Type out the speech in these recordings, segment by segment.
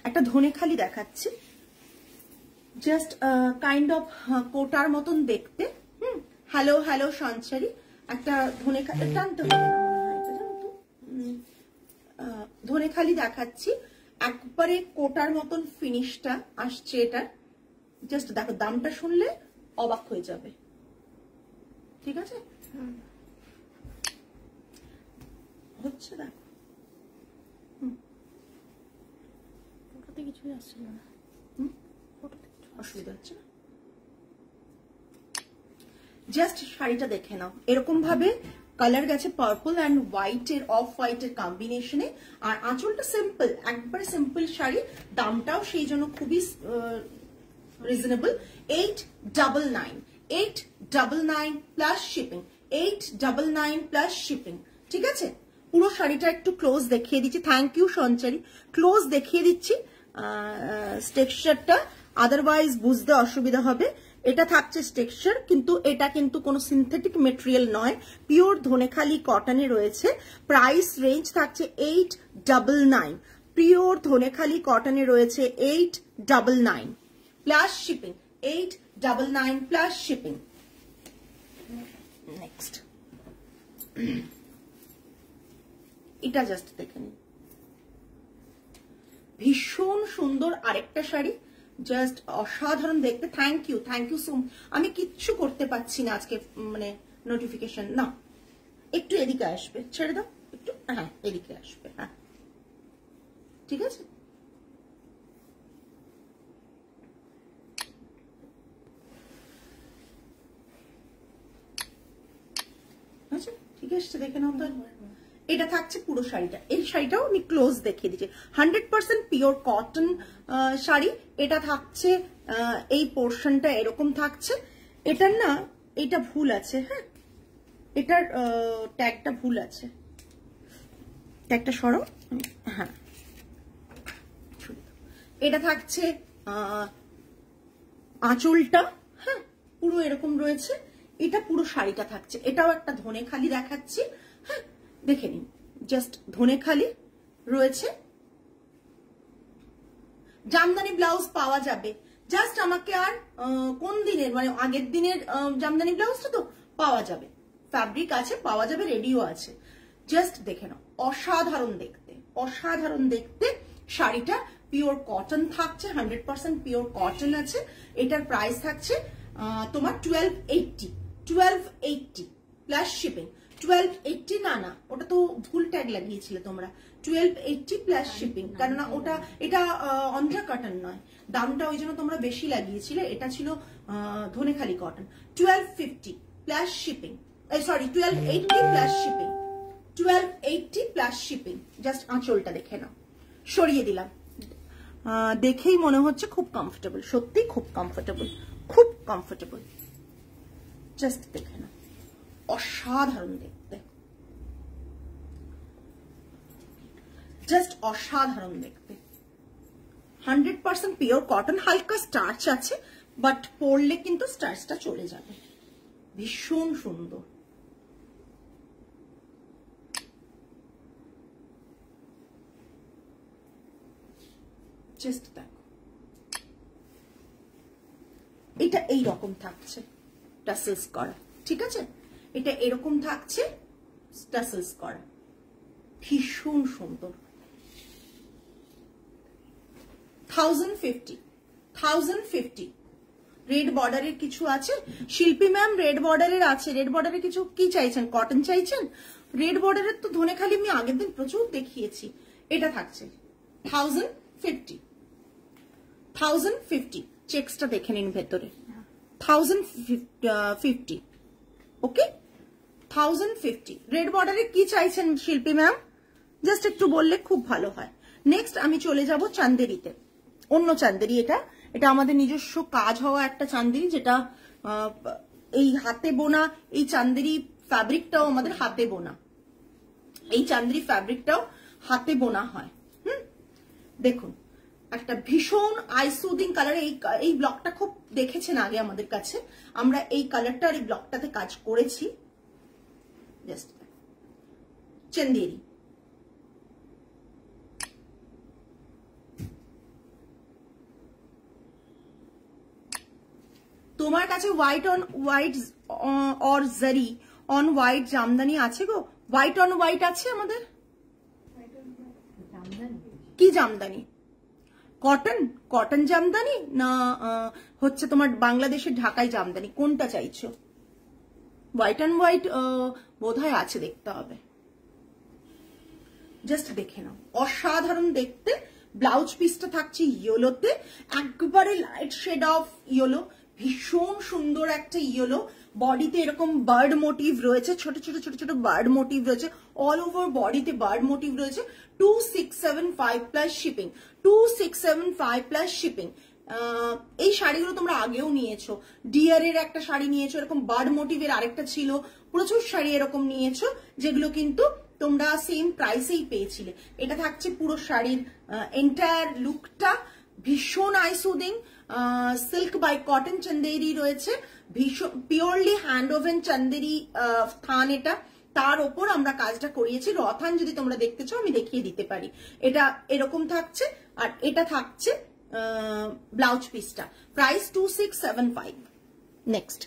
একটা ধনেখালি দেখাচ্ছি, just kind of কোটার মতন দেখতে। হ্যালো হ্যালো সঞ্চারী, একটা ধনেখালি টানতে হবে না মনে হয় এটা, জানো তো। ধনেখালি দেখাচ্ছি, একবারে কোটার মতন ফিনিশটা আসছে এটার। জাস্ট দেখো, দামটা শুনলে অবাক হয়ে যাবে, ঠিক আছে? হচ্ছে দেখো, ওটাতে কিছুই আসছে না, অসুবিধা হচ্ছে না। জাস্ট শাড়িটা দেখে নাও, এরকম ভাবে কালার গেছে পার্পল অ্যান্ড হোয়াইট এর, অফ হোয়াইট এর কম্বিনেশনে। আর আঁচলটা সিম্পল, একবারে সিম্পল শাড়ি, দামটাও সেই জন্য খুবই reasonable. 899, 899 plus shipping, 899 plus shipping, ঠিক আছে? পুরো শাড়িটা একটু ক্লোজ দেখিয়ে দিচ্ছি। থ্যাংক ইউ সঞ্চারী, ক্লোজ দেখিয়ে দিচ্ছি টেক্সচারটা, আদারওয়াইজ বুঝতে অসুবিধা হবে। এটা থাকছে টেক্সচার, কিন্তু এটা কিন্তু কোনো সিনথেটিক মেটেরিয়াল নয়, পিওর ধনেখালি কটনে রয়েছে। প্রাইস রেঞ্জ থাকছে 899, পিওর ধনেখালি কটনে রয়েছে 899 plus shipping, 899 plus shipping. Next এটা জাস্ট দেখে নিন, ভীষণ সুন্দর আরেকটা শাড়ি, জাস্ট অসাধারণ দেখতে। Thank you so. আমি কিচ্ছু করতে পারছি না আজকে, মানে নোটিফিকেশন না, একটু এদিকে আসবে, ছেড়ে দাও একটু, হ্যাঁ এদিকে আসবে, হ্যাঁ ঠিক আছে। আচ্ছা ঠিক আছে, দেখে নাও তো। এটা থাকছে পুরো শাড়িটা, এই শাড়িটাও আমি ক্লোজ দেখিয়ে দিচ্ছি। 100% পিওর কটন শাড়ি। এটা থাকছে, এই পোর্শনটা এরকম থাকছে। এটার না, এটা ভুল আছে, হ্যাঁ এটার ট্যাগটা ভুল আছে, ট্যাগটা সরো, হ্যাঁ। এটা থাকছে আঁচলটা, হ্যাঁ পুরো এরকম রয়েছে। এটা পুরো শাড়িটা থাকছে, এটাও একটা ধনেখালি দেখাচ্ছি, হ্যাঁ দেখে নিন, জাস্ট ধনেখালি রয়েছে। জামদানি ব্লাউজ পাওয়া যাবে, জাস্ট আমাকে আর কোন দিনের, মানে আগের দিনের জামদানি ব্লাউজটা তো পাওয়া যাবে, ফ্যাব্রিক আছে, পাওয়া যাবে, রেডিও আছে। জাস্ট দেখে নাও, অসাধারণ দেখতে, অসাধারণ দেখতে শাড়িটা। পিওর কটন থাকছে, 100% পিওর কটন আছে। এটার প্রাইস থাকছে তোমার 1280 প্লাস শিপিং। 1280 না, ওটা তো ভুল ট্যাগ লাগিয়েছিলে তোমরা, 1280 প্লাস শিপিং, কেননা ওটা, এটা অন্ধ্রা কটন নয়, দামটা ওই জন্য তোমরা বেশি লাগিয়েছিলে, এটা ছিল Dhaniakhali cotton. 1250 plus shipping, sorry 1280 plus shipping, 1280 plus shipping. Just আঁচলটা দেখে নাও, সরিয়ে দিলাম, দেখেই মনে হচ্ছে খুব কমফোর্টেবল, সত্যি খুব কমফোর্টেবল, খুব কমফোর্টেবল। জাস্ট দেখে নাও, অসাধারণ দেখতে, জাস্ট অসাধারণ দেখতে। 100% পিওর কটন, হালকা স্টার্চ আছে, বাট পরলে কিন্তু স্টার্চটা চলে যাবে। ভীষণ সুন্দর, জাস্ট দেখো, এটা এই রকম থাকছে টাসেলস করা, ঠিক আছে? এটা এরকম থাকছে টাসেলস করা, ভীষণ সুন্দর। 1050 রেড বর্ডারের কিছু আছে, শিল্পী ম্যাম রেড বর্ডারের আছে। রেড বর্ডারের কিছু কি চাইছেন, কটন চাইছেন? রেড বর্ডারের তো ধনেখালি আমি আগের দিন প্রচুর দেখিয়েছি। এটা থাকছে 1050, চেক্সটা দেখে নিন ভেতরে, 1050, ওকে 1050। রেড বর্ডারে কি চাইছেন শিল্পী ম্যাম, জাস্ট একটু বললে খুব ভালো হয়। নেক্সট আমি চলে যাব চান্দেরিতে, অন্য চান্দেরি। এটা আমাদের নিজস্ব কাজ হওয়া একটা চান্দেরি, যেটা এই হাতে বোনা, এই চান্দেরি ফ্যাব্রিকটাও আমাদের হাতে বোনা, এই চান্দেরি ফ্যাব্রিকটাও হাতে বোনা হয়। দেখুন একটা ভীষণ আইসুদিং কালার, এই ব্লকটা খুব দেখেছেন আগে আমাদের কাছে, আমরা এই কালারটা আর এই ব্লকটাতে কাজ করেছি। জাস্ট চান্দেরি তোমার কাছে হোয়াইট অন হোয়াইট অর জারি অন হোয়াইট জামদানি আছে গো? হোয়াইট অন হোয়াইট আছে আমাদের? কি জামদানি? কটন? কটন জামদানি না হচ্ছে তোমার বাংলাদেশের ঢাকাই জামদানি, কোনটা চাইছো? হোয়াইট অন হোয়াইট বোধহয় আছে, দেখতে হবে, জাস্ট দেখে নাও। অসাধারণ দেখতে। ব্লাউজ পিসটা থাকছে ইয়েলোতে, একবারে লাইট শেড অফ ইয়েলো, ভীষণ সুন্দর একটা ইয়েলো। বডিতে এরকম বার্ড মোটিভ রয়েছে, ছোট ছোট ছোট ছোট বার্ড মোটিভ রয়েছে, অল ওভার বডিতে বার্ড মোটিভ রয়েছে। 2675 প্লাস শিপিং, 2675 প্লাস শিপিং। এই শাড়িগুলো তোমরা আগেও নিয়েছো, ডিয়ার এর একটা শাড়ি নিয়েছো, এরকম বার্ড মোটিভের আরেকটা ছিল, প্রচুর শাড়ি এরকম নিয়েছো যেগুলো কিন্তু তোমরা সেম প্রাইসেই পেয়েছিলে। এটা থাকছে পুরো শাড়ির এন্টায়ার লুকটা, ভীষণ eye soothing. Silk by cotton Chanderi রয়েছে, ভীষণ পিওরলি হ্যান্ড ওভেন চন্দেরি থান এটা, তার ওপর আমরা কাজটা করিয়েছি। রথান যদি তোমরা দেখতে চাও আমি দেখিয়ে দিতে পারি। এটা এরকম থাকছে, আর এটা থাকছে ব্লাউজ পিসটা, প্রাইস 2675। নেক্সট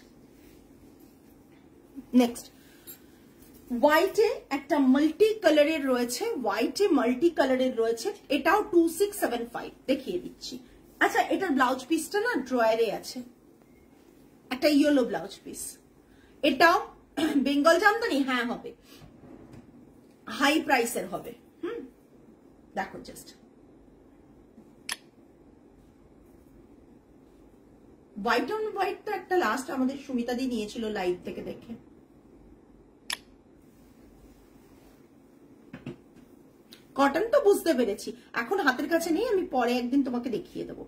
হোয়াইটে একটা মাল্টি কালারের রয়েছে, হোয়াইটে মাল্টি কালারের রয়েছে, এটাও 2675 দেখিয়ে দিচ্ছি। আচ্ছা, এটার ব্লাউজ পিসটা না ড্রয়ারে আছে, একটা ইয়েলো ব্লাউজ পিস। এটাও বেঙ্গল জামদানি, হ্যাঁ হবে, হাই প্রাইসের হবে। দেখো জাস্ট হোয়াইট অন হোয়াইটটা একটা লাস্ট আমাদের সুমিতা দি নিয়েছিল লাইভ থেকে দেখে। কটন তো বুঝতে পেরেছি, এখন হাতের কাছে নেই, আমি পরে একদিন তোমাকে দেখিয়ে দেবো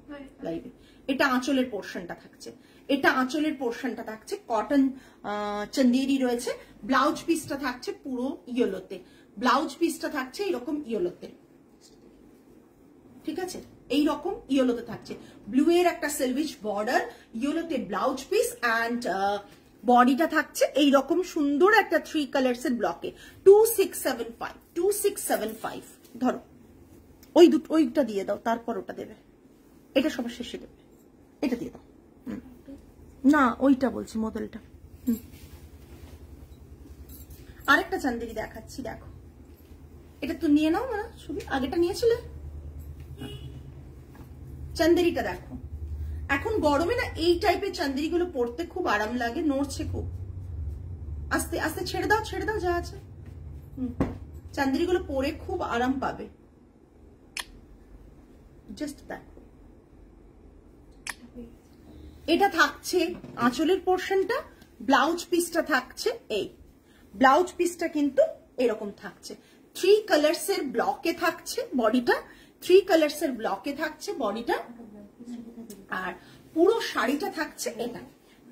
লাইভে। এটা আঁচলের পোর্শনটা থাকছে, এটা আঁচলের পোর্শনটা থাকছে, কটন চন্দেরি রয়েছে। ব্লাউজ পিসটা থাকছে পুরো ইয়েলোতে, ব্লাউজ পিসটা থাকছে এইরকম ইয়েলোতে, ঠিক আছে, এইরকম ইয়েলোতে থাকছে। ব্লু এর একটা সিলভিশ বর্ডার, ইয়েলোতে ব্লাউজ পিস, অ্যান্ড বডিটা থাকছে এইরকম সুন্দর একটা 3 কালার্স এর ব্লকে। 2675 ধরো, ওইটা দিয়ে দাও, তারপর ওটা দেবে, এটা সবার শেষে দেবে, এটা দিয়ে দাও। না ওইটা বলছি, মডেলটা। আরেকটা চান্দেরি দেখাচ্ছি, দেখো, এটা তো নিয়ে নাও না, শুধু আগেটা নিয়েছিলে। চান্দেরিটা দেখো, এখন গরমে না এই টাইপের চান্দেরি গুলো পরতে খুব আরাম লাগে, নড়ছে খুব, আস্তে আস্তে ছেড়ে দাও যা আছে। চান্দেরি গুলো পরে খুব আরাম পাবে, জাস্ট দেখো। এটা থাকছে আঁচলের পোর্শনটা, ব্লাউজ পিসটা থাকছে এই, ব্লাউজ পিসটা কিন্তু এরকম থাকছে, 3 কালার্স এর ব্লকে থাকছে বডিটা, 3 কালার্স এর ব্লকে থাকছে বডিটা। আর পুরো শাড়িটা থাকছে এটা,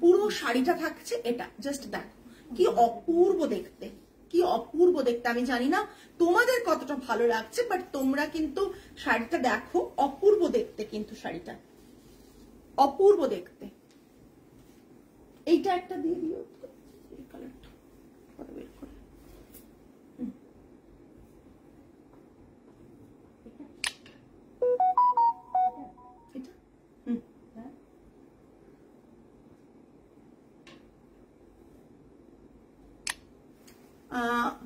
পুরো শাড়িটা থাকছে এটা, জাস্ট দেখো কি অপূর্ব দেখতে, কি অপূর্ব দেখতে। আমি জানি না তোমাদের কতটা ভালো লাগছে, বাট তোমরা কিন্তু শাড়িটা দেখো, অপূর্ব দেখতে কিন্তু শাড়িটা, অপূর্ব দেখতে। এইটা একটা দিয়ে দিও, এই কালারটা বের করে।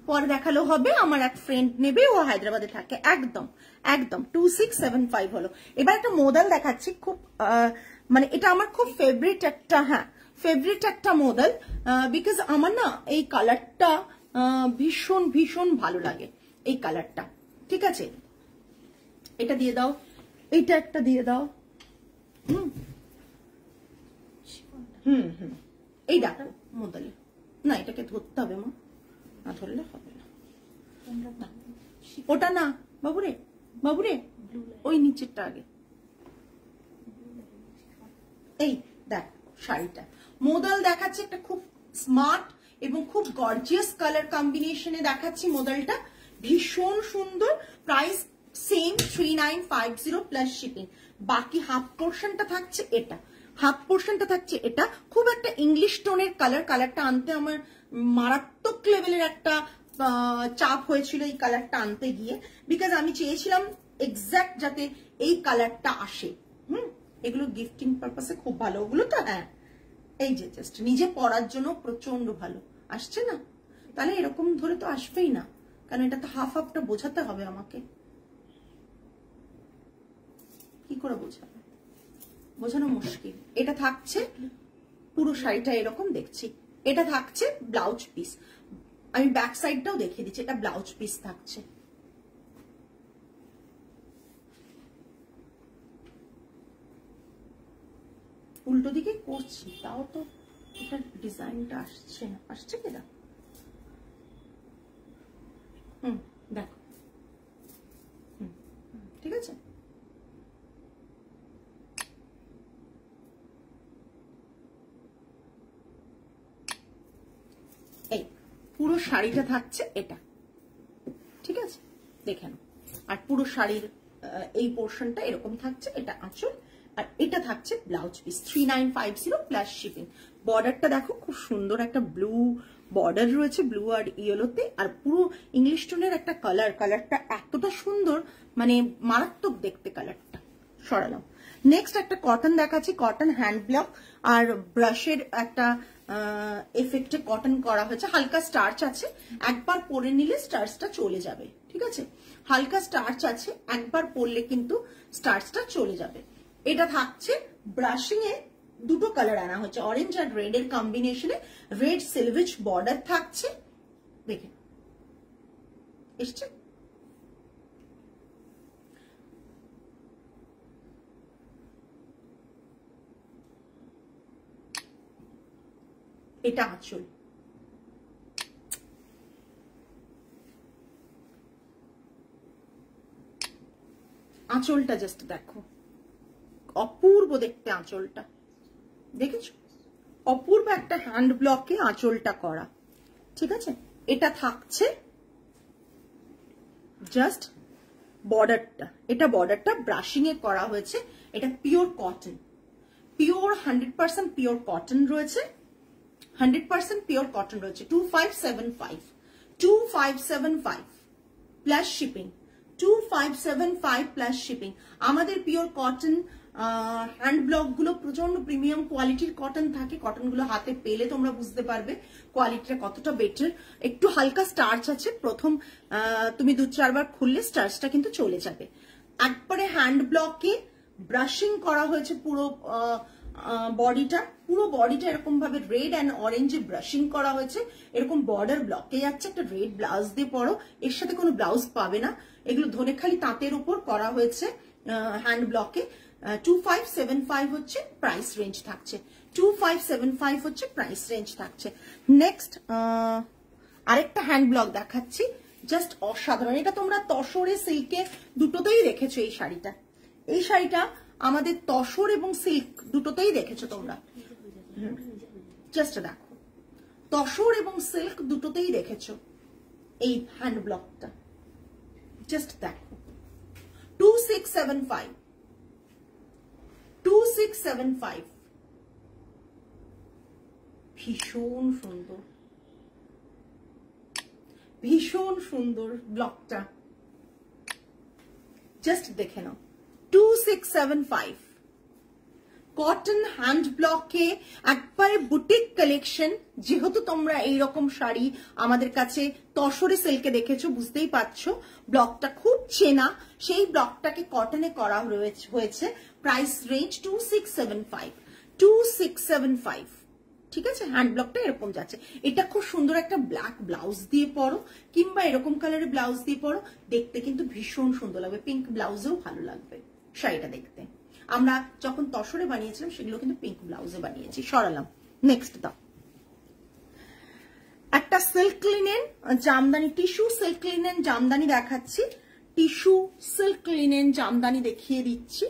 পরে দেখালো হবে, আমার এক ফ্রেন্ড নেবে, ও হায়দ্রাবাদে থাকে। একদম 2675 হলো। এবার একটা মডেল দেখাচ্ছি, খুব মানে এটা আমার খুব ফেভারিট একটা, হ্যাঁ ফেভারিট একটা মডেল, বিকজ আমার না এই কালারটা ভীষণ ভীষণ ভালো লাগে, এই কালারটা, ঠিক আছে। এটা দিয়ে দাও, এইটা একটা দিয়ে দাও। এই দেখো মডেলে, না এটাকে ধরতে হবে মা, না ধরলে হবে না, ওটা না বাবুরে, ওই নিচেরটা আগে। এই দেখ শাড়িটা, মডেল দেখাচ্ছে একটা খুব স্মার্ট এবং খুব গর্জিয়াস কালার কম্বিনেশনে দেখাচ্ছি মডেলটা, ভীষণ সুন্দর। Price same 3950 plus shipping. বাকি হাফ পোর্শনটা থাকছে এটা, হাফ পোর্শনটা থাকছে এটা, খুব একটা ইংলিশ টোনের কালার। কালারটা আনতে আমার মারাত্মক লেভেলের একটা চাপ হয়েছিল এই কালারটা আনতে গিয়ে, বিকজ আমি চেয়েছিলাম এক্সাক্ট যাতে এই কালারটা আসে। এগুলো গিফটিং পারপাসে খুব ভালো, ওগুলো তো হ্যাঁ এই যে জাস্ট নিজে পরার জন্য প্রচন্ড ভালো আসছে না, তাহলে এরকম ধরে তো আসবেই না, কারণ এটা তো হাফ হাফটা বোঝাতে হবে আমাকে। কি করে বোঝাবে, বোঝানো মুশকিল। এটা থাকছে পুরো শাড়িটা এরকম দেখছি, এটা থাকছে ব্লাউজ পিস। আমি ব্যাক সাইডটাও দেখিয়ে দিচ্ছি, এটা ব্লাউজ পিস থাকছে। উল্টো দিকে করছি তাও তো এটা ডিজাইনটা আসছে না, আসছে কিনা? দেখো, ঠিক আছে। এই পুরো শাড়িটা থাকছে এটা, ঠিক আছে, দেখে নাও। আর পুরো শাড়ির এই পোর্শনটা এরকম থাকছে, এটা আঁচল, আর এটা থাকছে ব্লাউজ পিস। 3950 plus shipping. বর্ডারটা দেখো খুব সুন্দর একটা ব্লু বর্ডার রয়েছে, ব্লু আর ইয়েলোতে, আর পুরো ইংলিশ টোনের একটা কালার। কালারটা এতটা সুন্দর, মানে মারাত্মক দেখতে কালারটা। সরালাম। নেক্সট একটা কটন দেখাচ্ছি, কটন হ্যান্ড ব্লক আর ব্রাশের একটা এফেক্টে কটন করা হয়েছে। হালকা স্টার্চ আছে, একবার পরে নিলে স্টার্চটা চলে যাবে, ঠিক আছে। হালকা স্টার্চ আছে, একবার পরলে কিন্তু স্টার্চটা চলে যাবে। এটা থাকছে ব্রাশিং এ দুটো কালার আনা হয়েছে, অরেঞ্জ আর রেড এর কম্বিনেশনে। রেড সিলভিচ বর্ডার থাকছে, দেখে এসছে। এটা আঁচল, আঁচলটা জাস্ট দেখো, অপূর্ব দেখতে আঁচলটা, দেখেছো? অপূর্ব একটা হ্যান্ড ব্লকে আঁচলটা করা, ঠিক আছে। এটা থাকছে জাস্ট বর্ডারটা, এটা বর্ডারটা ব্রাশিং এ করা হয়েছে। এটা pure cotton, pure 100% pure cotton রয়েছে, 100% পিওর কটন রয়েছে। 2575 প্লাস শিপিং, 2575 প্লাস শিপিং। আমাদের পিওর কটন হ্যান্ড ব্লক গুলো প্রচন্ড প্রিমিয়াম কোয়ালিটির কটন থাকে, কটন গুলো হাতে পেলে তোমরা বুঝতে পারবে কোয়ালিটিটা কতটা বেটার। একটু হালকা স্টার্চ আছে, প্রথম তুমি 2-4 বার খুললে স্টার্চটা কিন্তু চলে যাবে। একবারে হ্যান্ড ব্লকে ব্রাশিং করা হয়েছে পুরো বডিটা, পুরো বডিটা এরকম ভাবে রেড অ্যান্ড অরেঞ্জে ব্রাশিং করা হয়েছে। এরকম বর্ডার ব্লকে যাচ্ছে, একটা রেড ব্লাউজ দিয়ে পরো, এর সাথে কোনো ব্লাউজ পাবে না। এগুলো ধনেখালি তাঁতের উপর করা হয়েছে হ্যান্ড ব্লকে। 2575 হচ্ছে প্রাইস রেঞ্জ থাকছে, 2575 হচ্ছে প্রাইস রেঞ্জ থাকছে। নেক্সট আরেকটা হ্যান্ড ব্লক দেখাচ্ছি, জাস্ট অসাধারণ। এটা তোমরা তসরে সিল্কে দুটোতেই দেখেছো এই শাড়িটা। এই শাড়িটা আমাদের তসর এবং সিল্ক দুটোতেই দেখেছো তোমরা, জাস্ট দেখো, তসর এবং সিল্ক দুটোতেই দেখেছো এই হ্যান্ড ব্লকটা, জাস্ট দেখো। 2675 ভীষণ সুন্দর, ভীষণ সুন্দর ব্লকটা, জাস্ট দেখে নাও। 2675 কটন হ্যান্ড ব্লকে একবারে বুটিক কালেকশন। যেহেতু তোমরা এইরকম শাড়ি আমাদের কাছে তসরে সিল্কে দেখেছো, বুঝতেই পারছো ব্লকটা খুব চেনা, সেই ব্লকটাকে কটনে করা হয়েছে। প্রাইস রেঞ্জ 2675, ঠিক আছে। হ্যান্ড ব্লকটা এরকম যাচ্ছে। এটা খুব সুন্দর একটা ব্ল্যাক ব্লাউজ দিয়ে পরো, কিংবা এরকম কালারের ব্লাউজ দিয়ে পরো, দেখতে কিন্তু ভীষণ সুন্দর লাগবে। পিঙ্ক ব্লাউজেও ভালো লাগবে শাড়িটা দেখতে। আমরা যখন তসরে বানিয়েছিলাম সেগুলো কিন্তু পিঙ্ক ব্লাউজে বানিয়েছি। সরালাম। নেক্সট দাও, একটা silk linen jamdani, tissue silk linen jamdani দেখাচ্ছি। টিস্যু সিল্ক লিনেন জামদানি দেখিয়ে দিচ্ছি,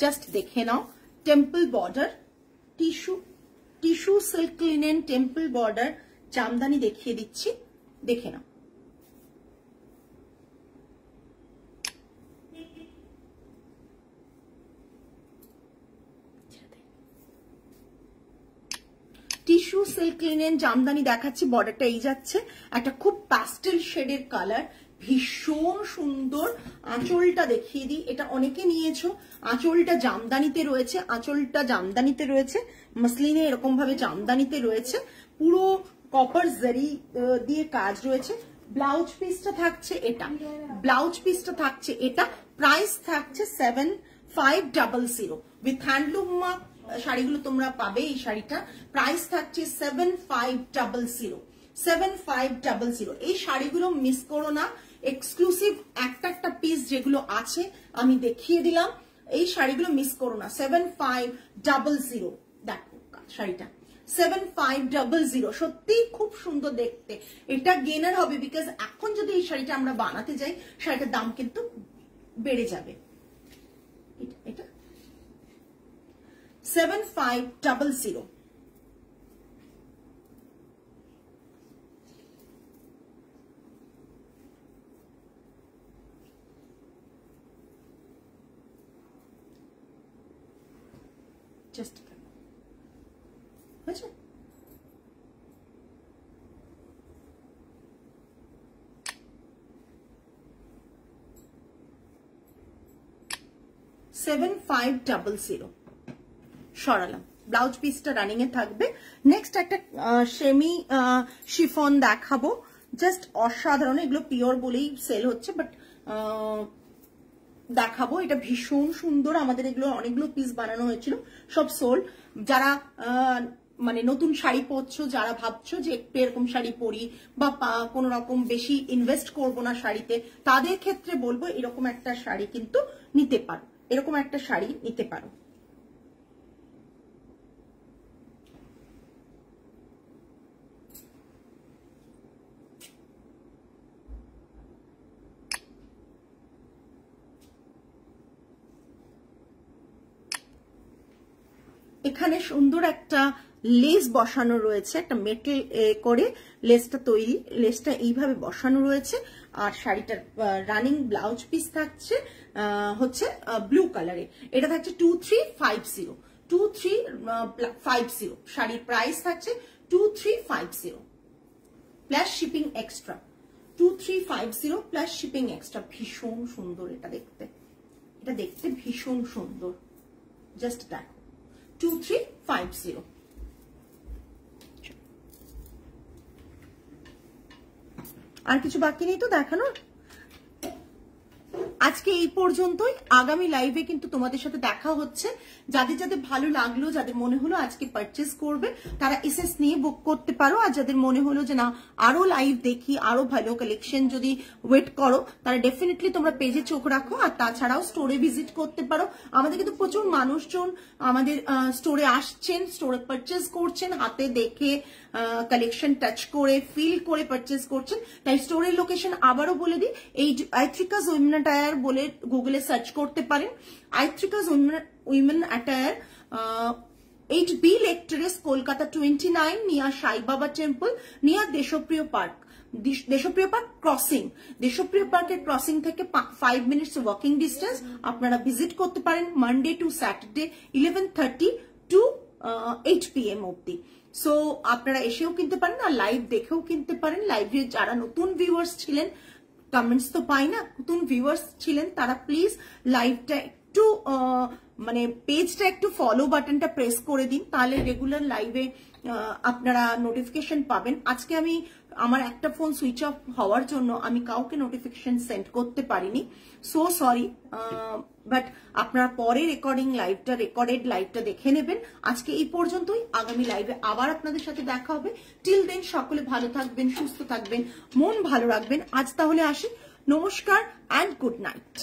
জাস্ট দেখে নাও। Temple border, tissue silk linen temple border jamdani দেখিয়ে দিচ্ছি, দেখে নাও। টিস্যু সিল্ক লিনেন জামদানি দেখাচ্ছি, বর্ডারটা এই যাচ্ছে, একটা খুব প্যাস্টেল শেডের কালার, ভীষণ সুন্দর। আঁচলটা দেখিয়ে দিই, এটা অনেকে নিয়েছো। আঁচলটা জামদানিতে রয়েছে, আঁচলটা জামদানিতে রয়েছে, মসলিনে এরকম ভাবে জামদানিতে রয়েছে, পুরো কপার জারি দিয়ে কাজ রয়েছে। ব্লাউজ পিসটা থাকছে এটা, ব্লাউজ পিসটা থাকছে এটা। প্রাইস থাকছে 7500 উইথ হ্যান্ডলুম মার্ক। শাড়িগুলো তোমরা পাবে এই শাড়িটা, প্রাইস থাকছে 7500। এই শাড়িগুলো মিস করো না, এক্সক্লুসিভ একটা পিস যেগুলো আছে আমি দেখিয়ে দিলাম, এই শাড়িগুলো মিস করো না। 7500, দেখো শাড়িটা 7500, সত্যি খুব সুন্দর দেখতে। এটা গেনার হবে, বিকজ এখন যদি এই শাড়িটা আমরা বানাতে যাই শাড়িটার দাম কিন্তু বেড়ে যাবে। এটা 7500। জাস্ট হয়েছে। সরালাম, ব্লাউজ পিসটা রানিং এ থাকবে। নেক্সট একটা সেমি শিফন দেখাবো, জাস্ট অসাধারণ। এগুলো পিওর বলেই সেল হচ্ছে, বাট দেখাবো। এটা ভীষণ সুন্দর, আমাদের এগুলো অনেকগুলো পিস বানানো হয়েছিল, সব সোল। যারা মানে নতুন শাড়ি পরছো, যারা ভাবছো যে একটু এরকম শাড়ি পরি বা কোন রকম বেশি ইনভেস্ট করবো না শাড়িতে, তাদের ক্ষেত্রে বলবো এরকম একটা শাড়ি কিন্তু নিতে পারো, এরকম একটা শাড়ি নিতে পারো। এখানে সুন্দর একটা লেস বসানো রয়েছে, একটা মেটেল করে লেসটা তৈরি, লেসটা এইভাবে বসানো রয়েছে। আর শাড়িটার রানিং ব্লাউজ পিস থাকছে হচ্ছে ব্লু কালারে। এটা থাকছে 2350। শাড়ির প্রাইস থাকছে 2350 plus shipping extra. 2350 plus shipping extra. ভীষণ সুন্দর এটা দেখতে, এটা দেখতে ভীষণ সুন্দর। জাস্ট দেখো 2350। আর কিছু বাকি নেই তো দেখানোর। আজকে এই পর্যন্তই। আগামী লাইভে কিন্তু তোমাদের সাথে দেখা হচ্ছে। যাদের যাদের ভালো লাগলো, যাদের মনে হলো আজকে পারচেস করবে, তারা এসএস নিয়ে বুক করতে পারো। আর যাদের মনে হলো যে না আরো লাইভ দেখি, আরো ভালো কালেকশন যদি ওয়েট করো, তারা ডেফিনেটলি তোমরা পেজে চোখ রাখো। আর তাছাড়াও স্টোরে ভিজিট করতে পারো। আমাদের কিন্তু প্রচুর মানুষজন আমাদের স্টোরে আসছেন, স্টোরে পারচেস করছেন, হাতে দেখে কালেকশন টাচ করে ফিল করে পারচেস করছেন। তাই স্টোরের লোকেশন আবারও বলে দিই, এই আইথ্রিকাস উইমেন অ্যাটায়ার বলে গুগলে সার্চ করতে পারেন। আইথ্রিকাস women attire 8B Lake Terrace, Kolkata 29, near Sai Baba temple, near Deshapriya Park. Deshapriya Park crossing, Deshapriya পার্কের ক্রসিং থেকে 5 মিনিটস ওয়াকিং ডিস্টেন্স। আপনারা ভিজিট করতে পারেন Monday to Saturday 11:30 to 8 PM অব্দি। সো আপনারা এসেও কিনতে পারেন আর লাইভ দেখেও কিনতে পারেন। লাইভে যারা নতুন ভিউয়ার্স ছিলেন, কমেন্টস তো পাই না, নতুন ভিউয়ার্স ছিলেন, তারা প্লিজ লাইভটা একটু মানে পেজটা একটু ফলো বাটনটা প্রেস করে দিন, তাহলে রেগুলার লাইভে আপনারা নোটিফিকেশন পাবেন। আজকে আমি আমার একটা ফোন সুইচ অফ হওয়ার জন্য আমি কাউকে নোটিফিকেশন সেন্ড করতে পারিনি, সো সরি। বাট আপনারা পরে রেকর্ডেড লাইভটা দেখে নেবেন। আজকে এই পর্যন্তই, আগামী লাইভে আবার আপনাদের সাথে দেখা হবে। টিল দেন সকলে ভালো থাকবেন, সুস্থ থাকবেন, মন ভালো রাখবেন। আজ তাহলে আসি, নমস্কার অ্যান্ড গুড নাইট।